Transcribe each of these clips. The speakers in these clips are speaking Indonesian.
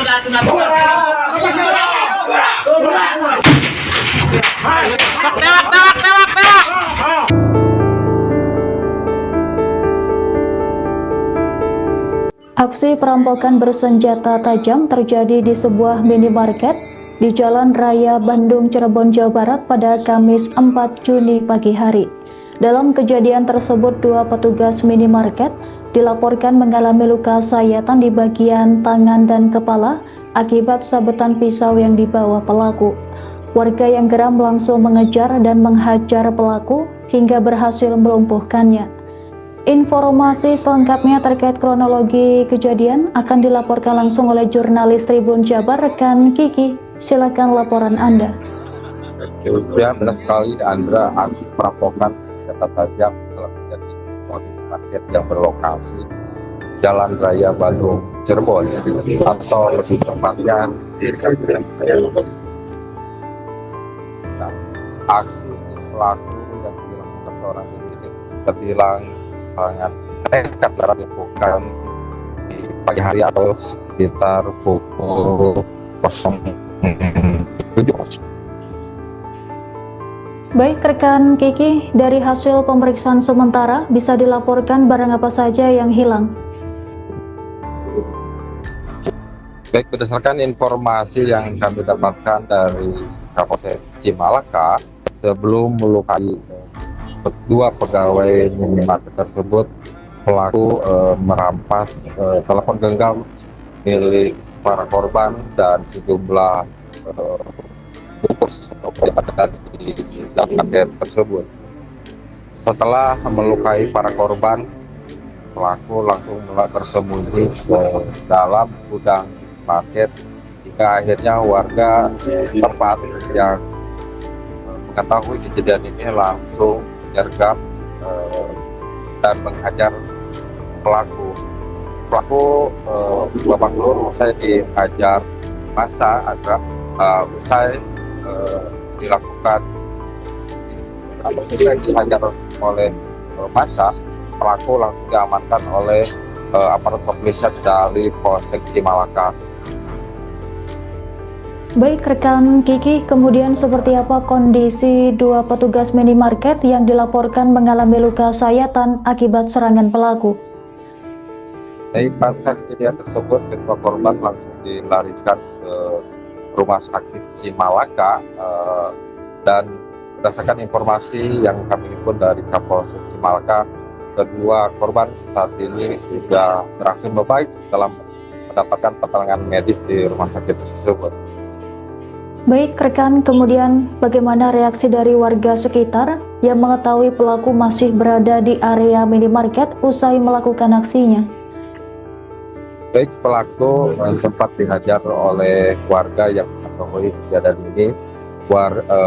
Aksi perampokan bersenjata tajam terjadi di sebuah minimarket di Jalan Raya Bandung, Cirebon, Jawa Barat pada Kamis 4 Juni pagi hari. Dalam kejadian tersebut, dua petugas minimarket dilaporkan mengalami luka sayatan di bagian tangan dan kepala akibat sabetan pisau yang dibawa pelaku. Warga yang geram langsung mengejar dan menghajar pelaku hingga berhasil melumpuhkannya. Informasi selengkapnya terkait kronologi kejadian akan dilaporkan langsung oleh jurnalis Tribun Jabar, rekan Kiki. Silakan laporan Anda. Ya, benar sekali Andra, aksi perampokan senjata tajam telah terjadi di sebuah minimarket yang berlokasi Jalan Raya Bandung, Cirebon, atau lebih tepatnya Desa Cirebon. Aksi pelaku yang dilakukan seorang individu terbilang sangat nekat dilakukan di pagi hari atau sekitar pukul 07. Baik rekan Kiki, dari hasil pemeriksaan sementara bisa dilaporkan barang apa saja yang hilang? Baik, berdasarkan informasi yang kami dapatkan dari Kapolsek Cimalaka, sebelum melukai dua pegawai minimarket tersebut, pelaku merampas telepon genggam milik para korban dan sejumlah bungkus yang ada di dalam market tersebut. Setelah melukai para korban, pelaku langsung bersembunyi ke dalam gudang market hingga akhirnya warga setempat yang mengetahui kejadian ini langsung menyergap dan menghajar pelaku. Babak belur usai dihajar massa agar usai dilakukan dihajar oleh massa, pelaku langsung diamankan oleh aparat kepolisian dari Polsek Cimalaka. Baik rekan Kiki, kemudian seperti apa kondisi dua petugas minimarket yang dilaporkan mengalami luka sayatan akibat serangan pelaku? Baik, pasca kejadian tersebut, kedua korban langsung dilarikan ke rumah sakit Cimalaka dan berdasarkan informasi yang kami himpun dari Kapolsek Cimalaka, kedua korban saat ini sudah berhasil membaik setelah mendapatkan pertolongan medis di rumah sakit tersebut. Baik rekan, kemudian bagaimana reaksi dari warga sekitar yang mengetahui pelaku masih berada di area minimarket usai melakukan aksinya? Baik, pelaku sempat dihajar oleh warga yang mengetahui kejadian ini.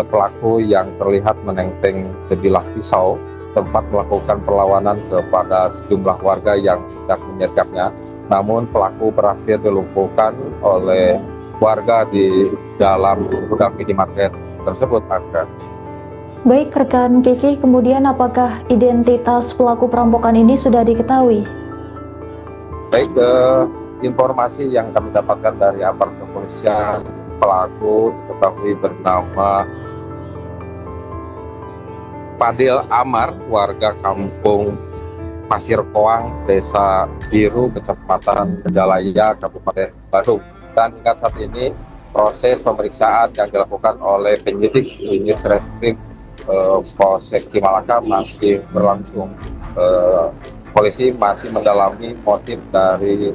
Pelaku yang terlihat menenteng sebilah pisau sempat melakukan perlawanan kepada sejumlah warga yang hendak menyergapnya, namun pelaku berhasil dilumpuhkan oleh warga di dalam gudang minimarket tersebut. Baik rekan Kiki, kemudian apakah identitas pelaku perampokan ini sudah diketahui? Baik, informasi yang kami dapatkan dari aparat kepolisian, pelaku diketahui bernama Fadil Amar, warga kampung Pasir Koang, Desa Biru, Kecamatan Majalaya, Kabupaten Bandung. Dan hingga saat ini proses pemeriksaan yang dilakukan oleh penyidik unit reskrim Polsek Cimalaka masih berlangsung. Polisi masih mendalami motif dari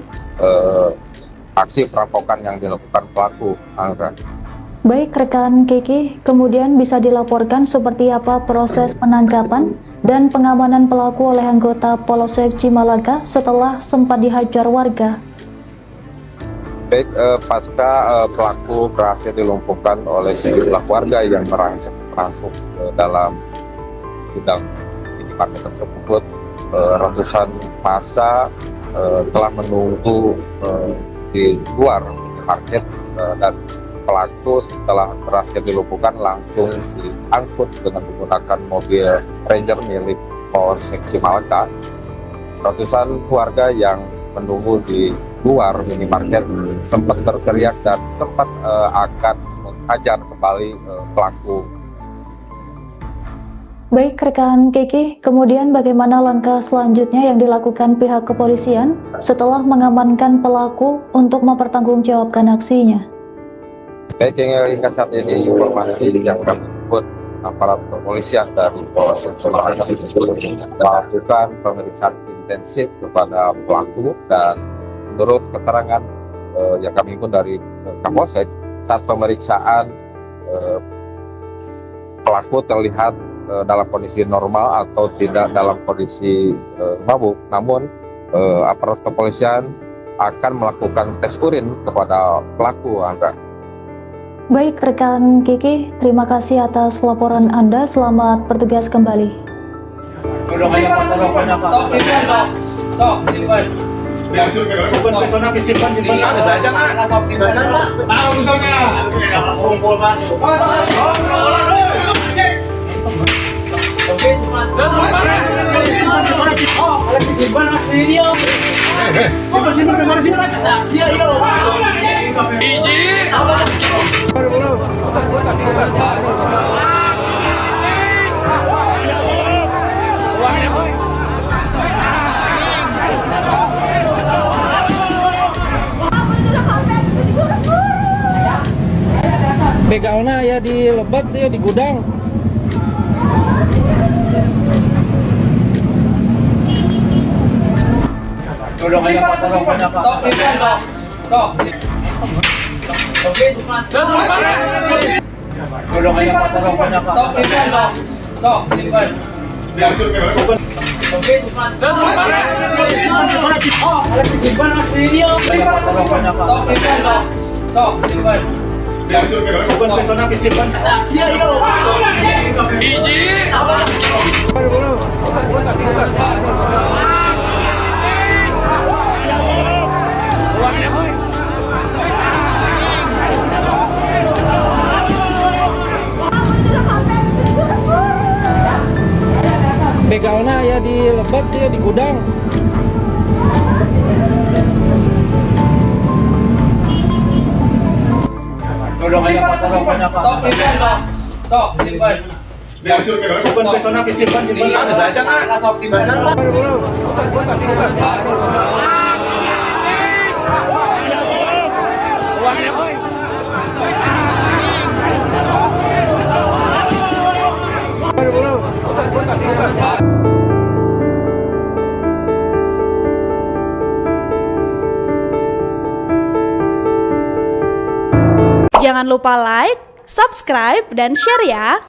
aksi perampokan yang dilakukan pelaku. Baik rekan Kiki, kemudian bisa dilaporkan seperti apa proses penangkapan dan pengamanan pelaku oleh anggota Polsek Cimalaka setelah sempat dihajar warga? Baik, pasca pelaku berhasil dilumpuhkan oleh sejumlah warga yang merangsek masuk ke dalam gudang minimarket tersebut, ratusan massa telah menunggu di luar market dan pelaku setelah berhasil dilumpuhkan langsung diangkut dengan menggunakan mobil Ranger milik Polsek Cimalaka. Ratusan warga yang menunggu di luar minimarket sempat berteriak dan sempat akan menghajar kembali pelaku. Baik rekan Kiki, kemudian bagaimana langkah selanjutnya yang dilakukan pihak kepolisian setelah mengamankan pelaku untuk mempertanggungjawabkan aksinya? Baik, hingga saat ini informasi yang kami input aparat kepolisian dari Polsek Semarang melakukan pemeriksaan intensif kepada pelaku, dan menurut keterangan yang kami himpun dari Kapolsek, saat pemeriksaan pelaku terlihat dalam kondisi normal atau tidak dalam kondisi mabuk. Namun aparat kepolisian akan melakukan tes urin kepada pelaku, Andra. Baik rekan Kiki, terima kasih atas laporan Anda. Selamat bertugas kembali. Begalnya ya di Lebak, ya di gudang. Begalnya ya di Lebak, ya di gudang. Jangan lupa like, subscribe, dan share ya!